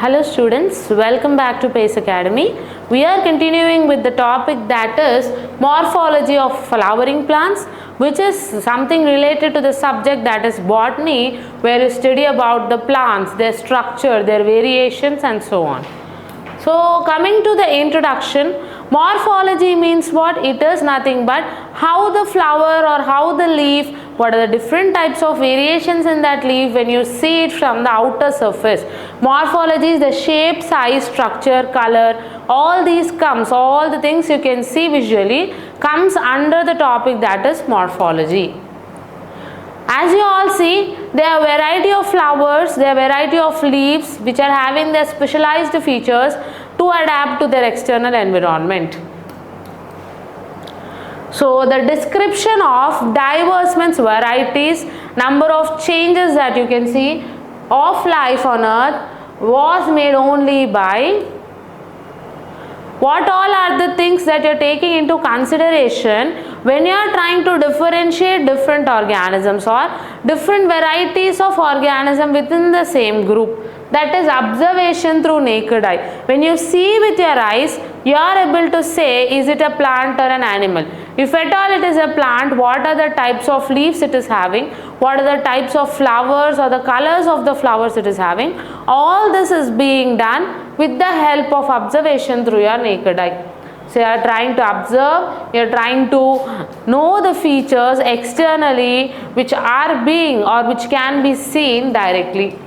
Hello students, welcome back to PACE Academy. We are continuing with the topic that is morphology of flowering plants, which is something related to the subject that is botany, where you study about the plants, their structure, their variations and so on. So coming to the introduction, morphology means what? It is nothing but how the flower or how the leaf, what are the different types of variations in that leaf when you see it from the outer surface. Morphology is the shape, size, structure, color, all these comes, all the things you can see visually comes under the topic that is morphology. As you all see, there are variety of flowers, there are variety of leaves which are having their specialized features to adapt to their external environment. So the description of diverse means varieties, number of changes that you can see of life on earth was made only by what all are the things that you are taking into consideration when you are trying to differentiate different organisms or different varieties of organism within the same group. That is observation through naked eye. When you see with your eyes, you are able to say is it a plant or an animal. If at all it is a plant, what are the types of leaves it is having, what are the types of flowers or the colors of the flowers it is having. All this is being done with the help of observation through your naked eye. So you are trying to observe, you are trying to know the features externally which are being or which can be seen directly,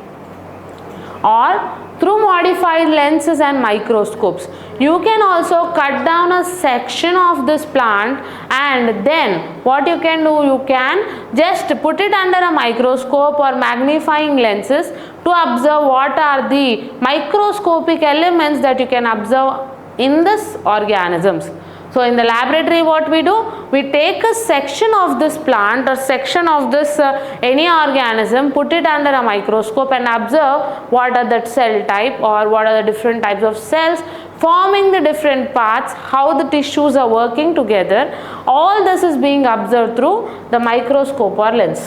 or through modified lenses and microscopes. You can also cut down a section of this plant and then what you can do, you can just put it under a microscope or magnifying lenses to observe what are the microscopic elements that you can observe in this organisms. So in the laboratory what we do, we take a section of this plant or section of this any organism, put it under a microscope and observe what are the cell type or what are the different types of cells forming the different parts, how the tissues are working together. All this is being observed through the microscope or lens.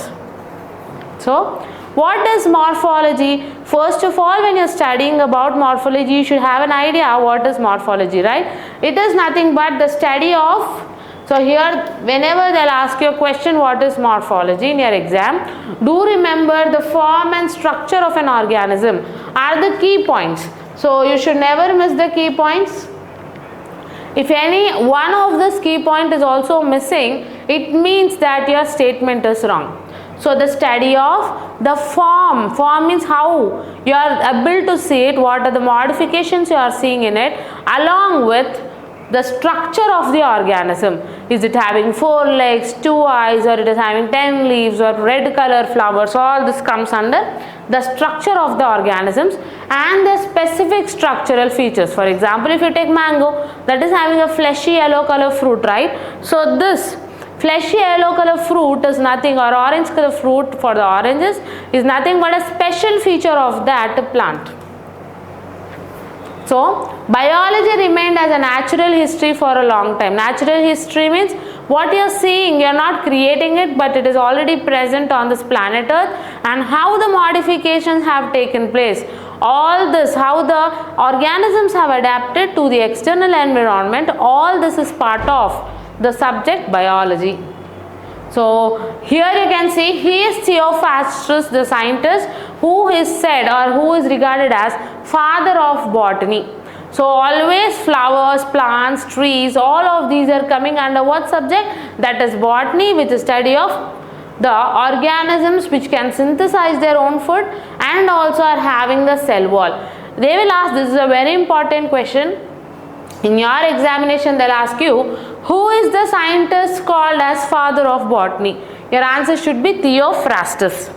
So what is morphology? First of all, when you are studying about morphology, you should have an idea what is morphology, right? It is nothing but the study of, so here whenever they will ask you a question what is morphology in your exam, do remember the form and structure of an organism are the key points. So you should never miss the key points. If any one of this key point is also missing, it means that your statement is wrong. So the study of the form means how you are able to see it, what are the modifications you are seeing in it, along with the structure of the organism. Is it having 4 legs, 2 eyes, or it is having 10 leaves or red color flowers? All this comes under the structure of the organisms and the specific structural features. For example, if you take mango, that is having a fleshy yellow color fruit, right? So this fleshy yellow color fruit is nothing, or orange color fruit for the oranges is nothing but a special feature of that plant. So biology remained as a natural history for a long time. Natural history means what you are seeing, you are not creating it, but it is already present on this planet Earth, and how the modifications have taken place. All this, how the organisms have adapted to the external environment, all this is part of the subject biology. So here you can see he is Theophrastus, the scientist who is said or who is regarded as father of botany. So always flowers, plants, trees, all of these are coming under what subject? That is botany, which is study of the organisms which can synthesize their own food and also are having the cell wall. They will ask, this is a very important question. In your examination, they will ask you, who is the scientist called as father of botany? Your answer should be Theophrastus.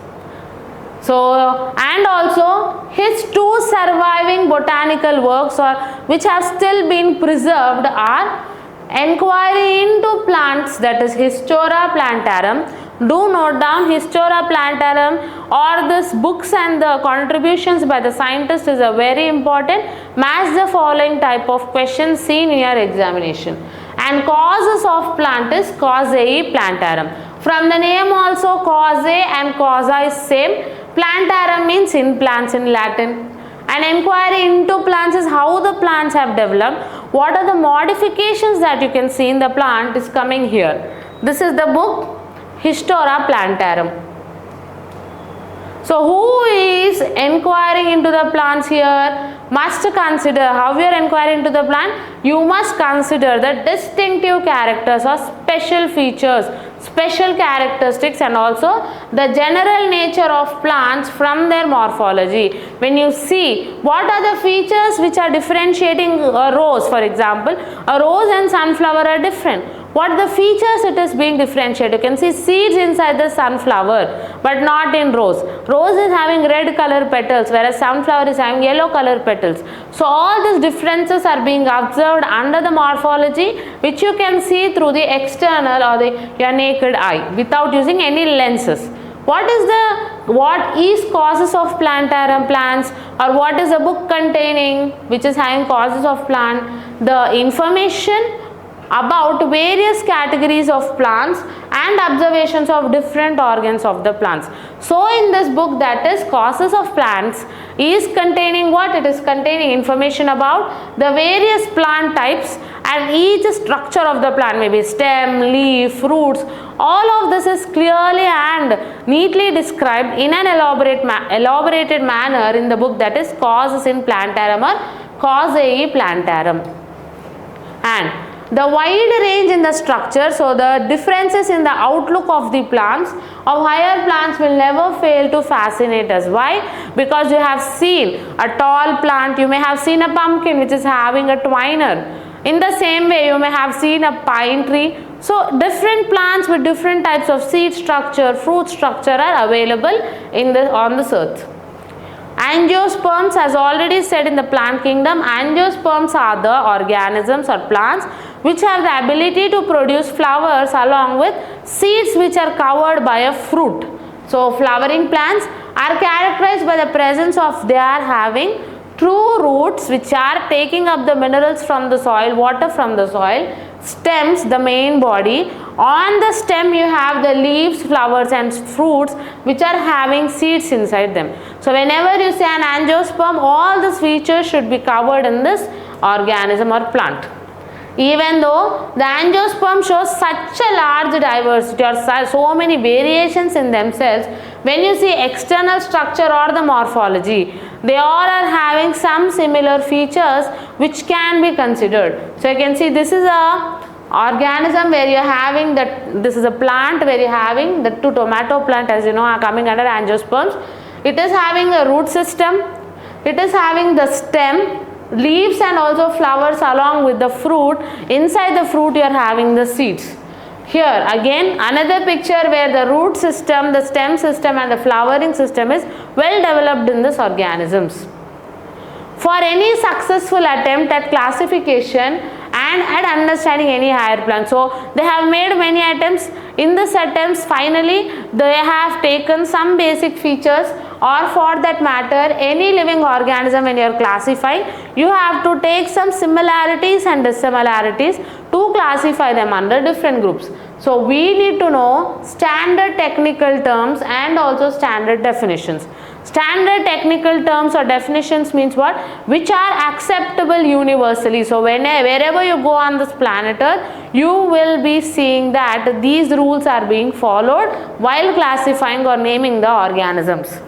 So, and also his 2 surviving botanical works or which have still been preserved are Enquiry into Plants, that is Histora Plantarum. Do note down Histora Plantarum, or this books and the contributions by the scientist is a very important. Match the following type of questions seen in your examination. And causes of plant is Causae Plantarum. From the name also, causae and causa is same. Plantarum means in plants in Latin. and inquiry into plants is how the plants have developed, what are the modifications that you can see in the plant is coming here. This is the book Histora Plantarum. So who is inquiring into the plants here? Must consider how you are inquiring into the plant. You must consider the distinctive characters or special features, special characteristics, and also the general nature of plants from their morphology. When you see what are the features which are differentiating a rose, for example, a rose and sunflower are different. What are the features it is being differentiated? You can see seeds inside the sunflower but not in rose. Rose is having red color petals whereas sunflower is having yellow color petals. So all these differences are being observed under the morphology, which you can see through the external or your naked eye without using any lenses. What is causes of plantarum plants, or what is a book containing which is having causes of plant? The information about various categories of plants and observations of different organs of the plants. So in this book, that is causes of plants, is containing what? It is containing information about the various plant types and each structure of the plant, maybe stem, leaf, fruits. All of this is clearly and neatly described in an elaborated manner in the book, that is Causes in Plantarum or Causae Plantarum. And the wide range in the structure, so the differences in the outlook of the plants of higher plants will never fail to fascinate us. Why? Because you have seen a tall plant, you may have seen a pumpkin which is having a twiner. In the same way, you may have seen a pine tree. So different plants with different types of seed structure, fruit structure are available on this earth. Angiosperms, as already said in the plant kingdom, angiosperms are the organisms or plants which have the ability to produce flowers along with seeds which are covered by a fruit. So flowering plants are characterized by the presence of they are having true roots which are taking up the minerals from the soil, water from the soil, stems, the main body. On the stem you have the leaves, flowers and fruits which are having seeds inside them. So whenever you say an angiosperm, all these features should be covered in this organism or plant. Even though the angiosperm shows such a large diversity or so many variations in themselves, when you see external structure or the morphology, they all are having some similar features which can be considered. So you can see this is a organism where you are having this is a plant where you are having the tomato plant, as you know, are coming under angiosperms. It is having a root system, it is having the stem, leaves and also flowers along with the fruit. Inside the fruit you are having the seeds. Here again another picture where the root system, the stem system and the flowering system is well developed in these organisms. For any successful attempt at classification and at understanding any higher plant, so they have made many attempts. In these attempts finally they have taken some basic features, or for that matter any living organism when you are classifying, you have to take some similarities and dissimilarities to classify them under different groups. So we need to know standard technical terms and also standard definitions. Standard technical terms or definitions means what? Which are acceptable universally. So wherever you go on this planet Earth, you will be seeing that these rules are being followed while classifying or naming the organisms.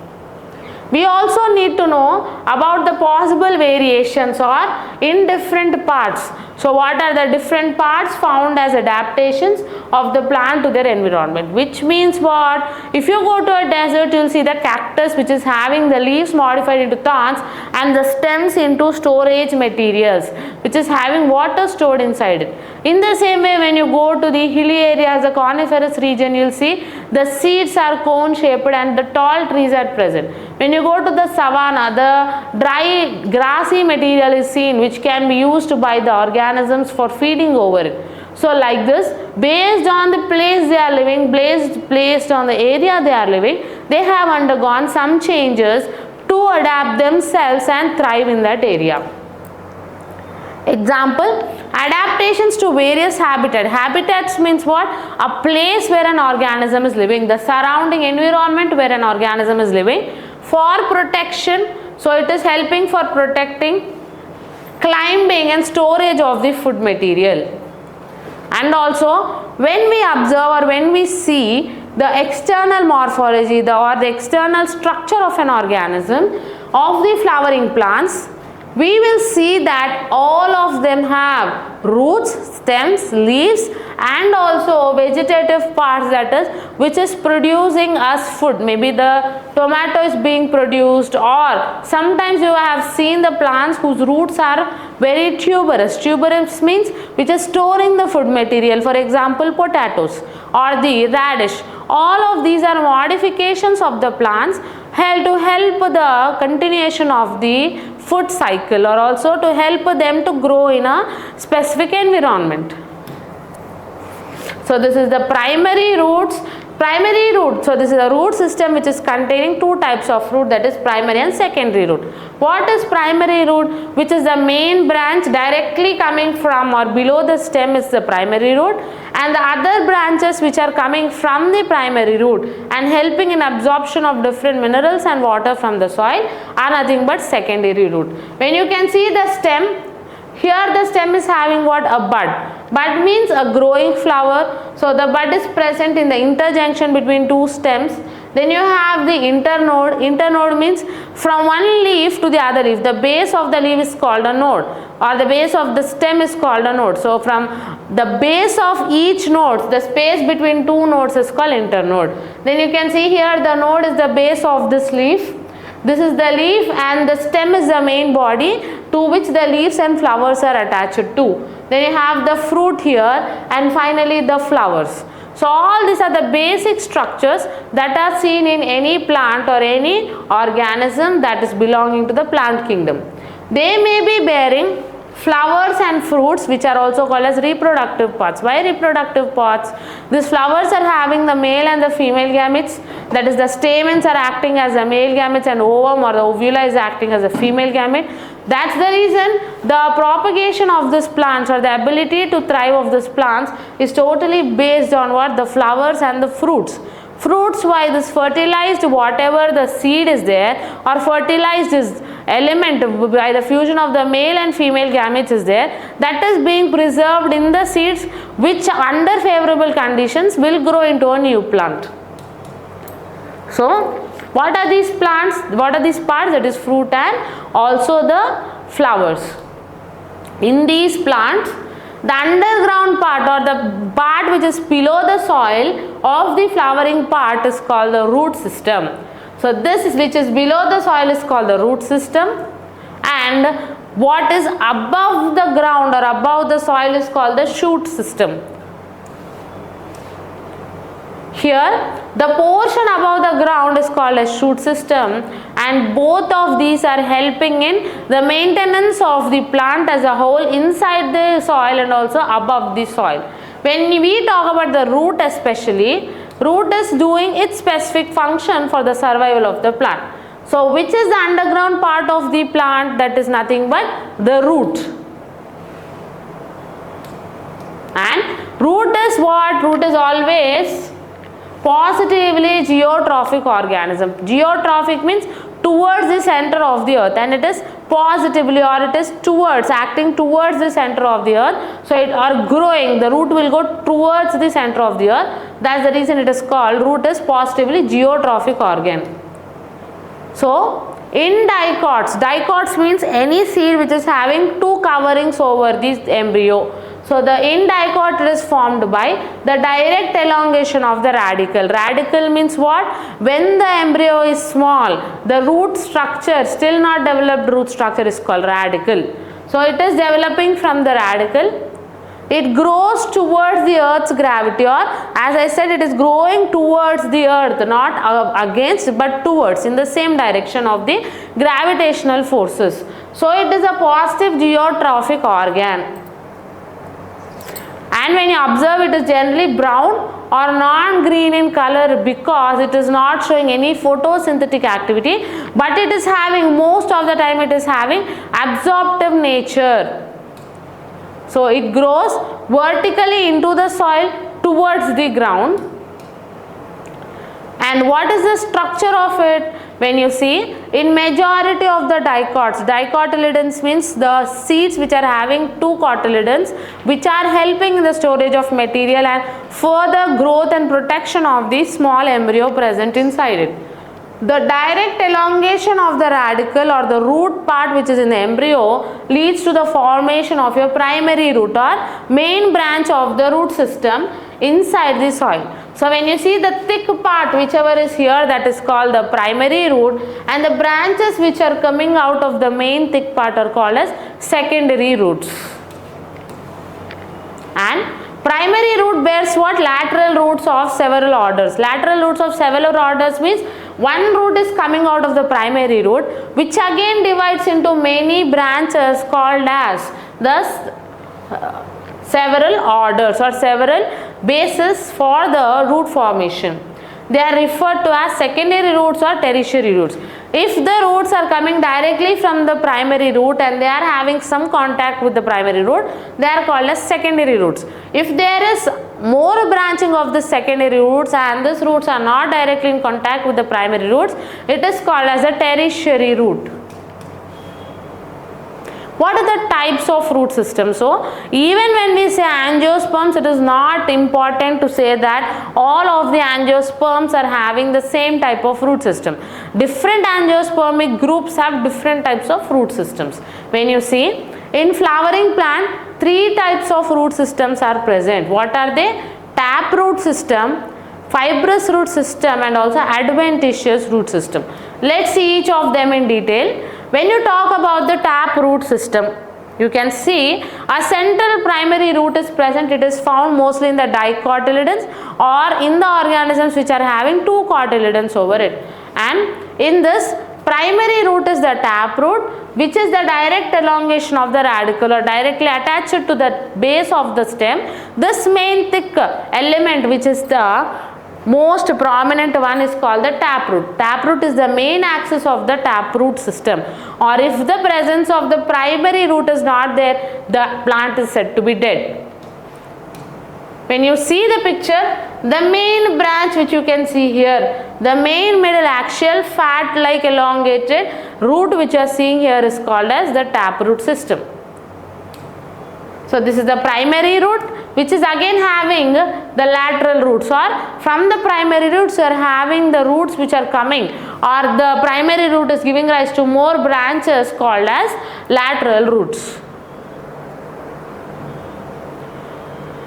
We also need to know about the possible variations or in different parts. So what are the different parts found as adaptations of the plant to their environment? Which means what? If you go to a desert, you will see the cactus which is having the leaves modified into thorns and the stems into storage materials which is having water stored inside it. In the same way, when you go to the hilly areas, the coniferous region, you will see the seeds are cone shaped and the tall trees are present. When you go to the savanna, the dry grassy material is seen which can be used by the organisms for feeding over it. So like this, based on the place they are living, based on the area they are living, they have undergone some changes to adapt themselves and thrive in that area. Example, adaptations to various habitat. Habitats means what? A place where an organism is living, the surrounding environment where an organism is living, for protection, So it is helping for protecting, climbing and storage of the food material. And also when we observe or when we see the external morphology or the external structure of an organism of the flowering plants, we will see that all of them have roots, stems, leaves and also vegetative parts, that is which is producing us food. Maybe the tomato is being produced, or sometimes you have seen the plants whose roots are very tuberous. Tuberous means which is storing the food material, for example potatoes or the radish. All of these are modifications of the plants to help the continuation of the food cycle, or also to help them to grow in a specific environment. So this is the primary roots. Primary root, so this is a root system which is containing two types of root, that is primary and secondary root. What is primary root? Which is the main branch directly coming from or below the stem is the primary root, and the other branches which are coming from the primary root and helping in absorption of different minerals and water from the soil are nothing but secondary root. When you can see the stem, here the stem is having what? A bud. Bud means a growing flower. So the bud is present in the interjunction between two stems. Then you have the internode. Internode means from one leaf to the other leaf. The base of the leaf is called a node, or the base of the stem is called a node. So from the base of each node, the space between two nodes is called internode. Then you can see here the node is the base of this leaf. This is the leaf and the stem is the main body to which the leaves and flowers are attached to. Then you have the fruit here and finally the flowers. So all these are the basic structures that are seen in any plant or any organism that is belonging to the plant kingdom. They may be bearing flowers and fruits which are also called as reproductive parts. Why reproductive parts? These flowers are having the male and the female gametes, that is the stamens are acting as the male gametes and ovum or the ovula is acting as a female gamete. That's the reason the propagation of these plants or the ability to thrive of these plants is totally based on what? The flowers and the fruits. Fruits, why? This fertilized whatever the seed is there, or fertilized is element by the fusion of the male and female gametes is there, that is being preserved in the seeds which under favorable conditions will grow into a new plant. So what are these plants? What are these parts? That is fruit and also the flowers. In these plants, the underground part or the part which is below the soil of the flowering part is called the root system. So this which is below the soil is called the root system, and what is above the ground or above the soil is called the shoot system. Here the portion above the ground is called a shoot system, and both of these are helping in the maintenance of the plant as a whole inside the soil and also above the soil. When we talk about the root especially, root is doing its specific function for the survival of the plant. So which is the underground part of the plant? That is nothing but the root. And root is what? Root is always positively geotrophic organism. Geotrophic means towards the center of the earth, and it is positively or it is towards, acting towards the center of the earth. So it are growing, the root will go towards the center of the earth. That's the reason it is called root is positively geotrophic organ. So in dicots, dicots means any seed which is having two coverings over the embryo. So the indicot is formed by the direct elongation of the radicle. Radicle means what? When the embryo is small, the root structure, still not developed root structure is called radicle. So it is developing from the radicle. It grows towards the earth's gravity, or as I said, it is growing towards the earth, not against but towards, in the same direction of the gravitational forces. So it is a positive geotrophic organ. And when you observe, it is generally brown or non-green in color because it is not showing any photosynthetic activity, but it is having, most of the time it is having absorptive nature. So it grows vertically into the soil towards the ground. And what is the structure of it? When you see, in majority of the dicots, dicotyledons means the seeds which are having two cotyledons which are helping in the storage of material and further growth and protection of the small embryo present inside it. The direct elongation of the radicle or the root part which is in the embryo leads to the formation of your primary root or main branch of the root system inside the soil. So when you see the thick part whichever is here, that is called the primary root, and the branches which are coming out of the main thick part are called as secondary roots. And primary root bears what? Lateral roots of several orders. Lateral roots of several orders means one root is coming out of the primary root which again divides into many branches called as the several orders or several bases for the root formation. They are referred to as secondary roots or tertiary roots. If the roots are coming directly from the primary root and they are having some contact with the primary root, they are called as secondary roots. If there is more branching of the secondary roots and these roots are not directly in contact with the primary roots, it is called as a tertiary root. What are the types of root systems? So, even when we say angiosperms, it is not important to say that all of the angiosperms are having the same type of root system. Different angiospermic groups have different types of root systems. When you see, in flowering plant, three types of root systems are present. What are they? Taproot system, fibrous root system, and also adventitious root system. Let's see each of them in detail. When you talk about the taproot system, you can see a central primary root is present. It is found mostly in the dicotyledons or in the organisms which are having two cotyledons over it. And in this, primary root is the taproot, which is the direct elongation of the radicle or directly attached to the base of the stem. This main thick element, which is the most prominent one, is called the taproot. Taproot is the main axis of the taproot system, or if the presence of the primary root is not there, the plant is said to be dead. When you see the picture, the main branch which you can see here, the main middle axial fat like elongated root which you are seeing here is called as the taproot system. So this is the primary root which is again having the lateral roots, or from the primary roots you are having the roots which are coming, or the primary root is giving rise to more branches called as lateral roots.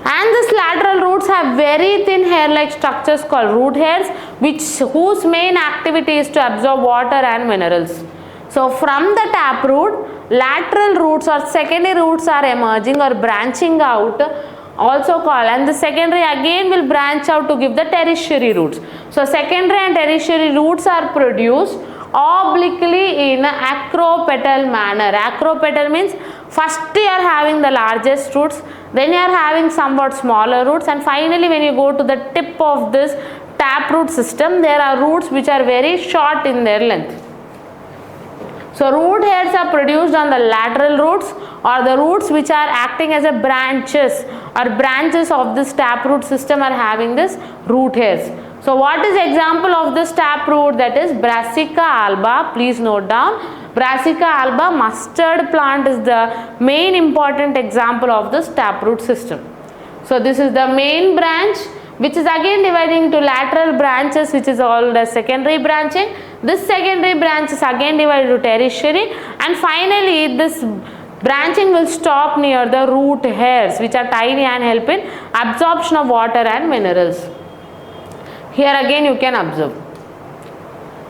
And these lateral roots have very thin hair-like structures called root hairs, whose main activity is to absorb water and minerals. So from the taproot, lateral roots or secondary roots are emerging or branching out, also called, and the secondary again will branch out to give the tertiary roots. So secondary and tertiary roots are produced obliquely in acropetal manner. Acropetal means first you are having the largest roots, then you are having somewhat smaller roots, and finally when you go to the tip of this taproot system, there are roots which are very short in their length. So root hairs are produced on the lateral roots, or the roots which are acting as a branches of this taproot system are having this root hairs. So what is the example of this taproot? That is Brassica alba. Please note down, Brassica alba mustard plant is the main important example of this taproot system. So this is the main branch which is again dividing into lateral branches, which is called as secondary branching. This secondary branch is again divided to tertiary, and finally this branching will stop near the root hairs, which are tiny and help in absorption of water and minerals. Here again you can observe.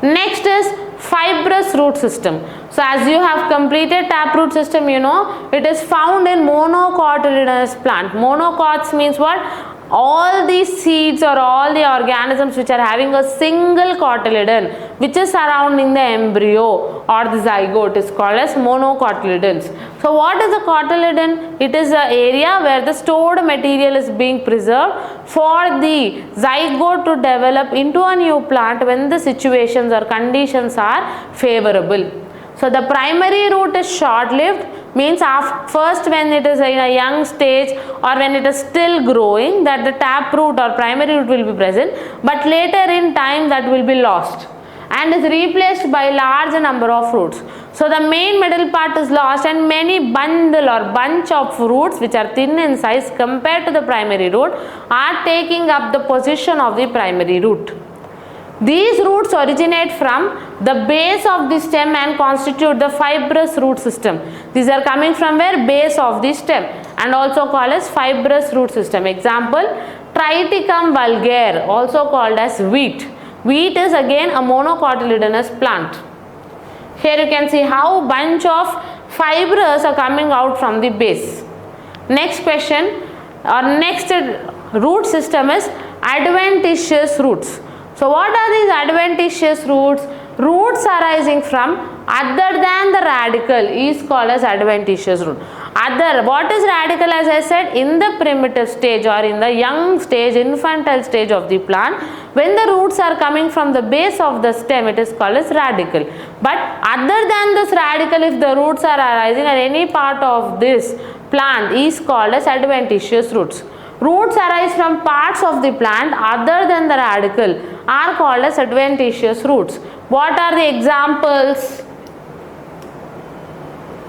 Next is fibrous root system. So as you have completed taproot system, you know it is found in monocotyledonous plant. Monocots means what? All these seeds or all the organisms which are having a single cotyledon which is surrounding the embryo or the zygote is called as monocotyledons. So what is a cotyledon? It is an area where the stored material is being preserved for the zygote to develop into a new plant when the situations or conditions are favorable. So the primary root is short-lived, means first when it is in a young stage or when it is still growing, that the taproot or primary root will be present, but later in time that will be lost. and is replaced by large number of roots. So the main middle part is lost and many bundle or bunch of roots which are thin in size compared to the primary root are taking up the position of the primary root. These roots originate from the base of the stem and constitute the fibrous root system. These are coming from where? Base of the stem, and also called as fibrous root system. Example, Triticum vulgare, also called as wheat. Wheat is again a monocotyledonous plant. Here you can see how bunch of fibers are coming out from the base. Next question or next root system is adventitious roots. So what are these adventitious roots? Roots arising from other than the radical is called as adventitious root. Other, what is radical? As I said, in the primitive stage or in the young stage, infantile stage of the plant, when the roots are coming from the base of the stem, it is called as radical. But other than this radical, if the roots are arising at any part of this plant, is called as adventitious roots. Roots arise from parts of the plant other than the radical are called as adventitious roots. What are the examples?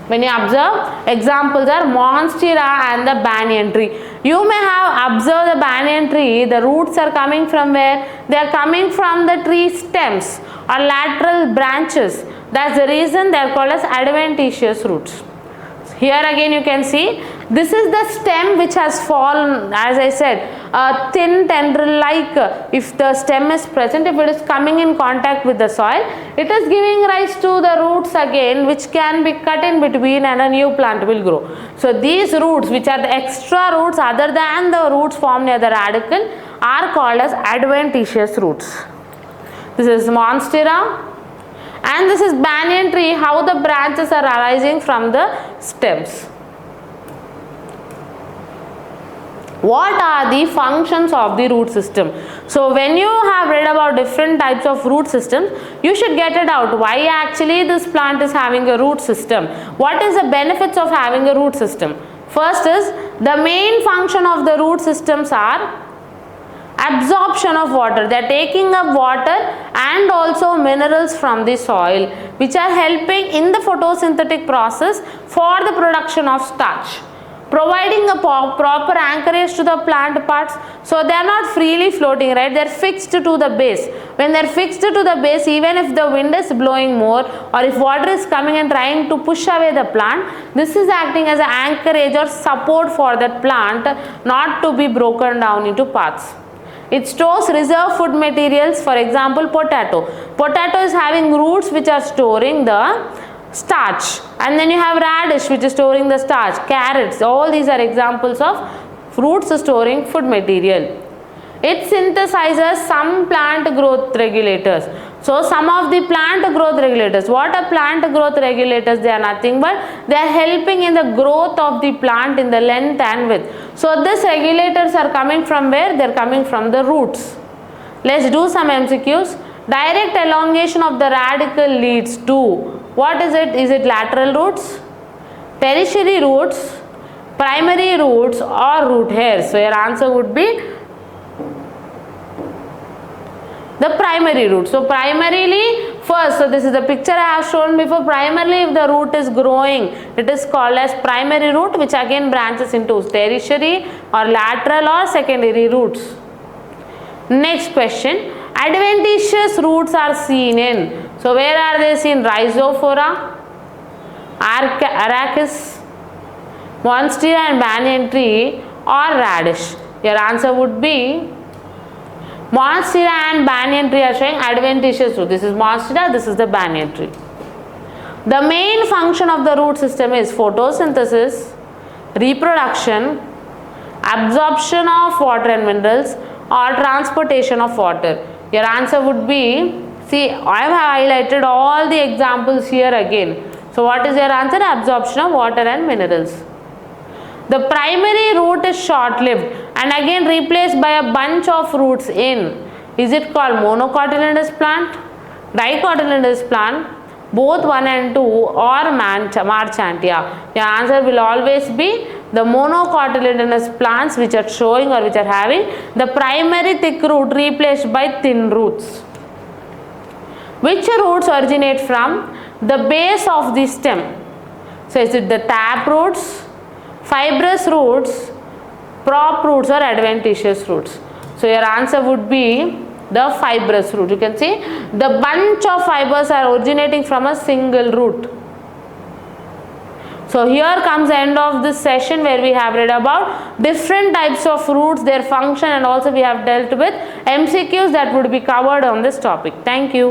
When you observe, examples are monstera and the banyan tree. You may have observed the banyan tree, the roots are coming from where? They are coming from the tree stems or lateral branches. That's the reason they are called as adventitious roots. Here again you can see, this is the stem which has fallen, as I said, a thin tendril like if the stem is present, if it is coming in contact with the soil, it is giving rise to the roots again which can be cut in between and a new plant will grow. So these roots which are the extra roots other than the roots formed near the radical are called as adventitious roots. This is monstera. And this is banyan tree, how the branches are arising from the stems. What are the functions of the root system? So when you have read about different types of root systems, you should get it out why actually this plant is having a root system. What is the benefits of having a root system? First is, the main function of the root systems are absorption of water. They are taking up water and also minerals from the soil which are helping in the photosynthetic process for the production of starch, providing a proper anchorage to the plant parts, so they are not freely floating, right? They are fixed to the base. When they are fixed to the base, even if the wind is blowing more or if water is coming and trying to push away the plant, this is acting as an anchorage or support for that plant not to be broken down into parts. It stores reserve food materials, for example potato. Potato is having roots which are storing the starch, and then you have radish which is storing the starch, carrots, all these are examples of roots storing food material. It synthesizes some plant growth regulators. So some of the plant growth regulators, what are plant growth regulators? They are nothing but they are helping in the growth of the plant in the length and width. So these regulators are coming from where? They are coming from the roots. Let's do some MCQs. Direct elongation of the radical leads to, what is it? Is it lateral roots, tertiary roots, primary roots or root hairs? So your answer would be the primary root. So primarily, first, so this is the picture I have shown before. Primarily, if the root is growing, it is called as primary root, which again branches into tertiary or lateral or secondary roots. Next question, adventitious roots are seen in, so where are they seen? Rhizophora, Arachis, monstera and banyan tree or radish. Your answer would be monstera and banyan tree are showing adventitious root. This is monstera, this is the banyan tree. The main function of the root system is photosynthesis, reproduction, absorption of water and minerals or transportation of water. Your answer would be, see, I have highlighted all the examples here again. So what is your answer? Absorption of water and minerals. The primary root is short-lived and again replaced by a bunch of roots in. Is it called monocotyledonous plant, dicotyledonous plant, both 1 and 2 or Marchantia? Your answer will always be the monocotyledonous plants which are showing or which are having the primary thick root replaced by thin roots. Which roots originate from the base of the stem? So is it the tap roots, fibrous roots, prop roots, or adventitious roots? So your answer would be the fibrous root. You can see the bunch of fibers are originating from a single root. So here comes the end of this session where we have read about different types of roots, their function, and also we have dealt with MCQs that would be covered on this topic. Thank you.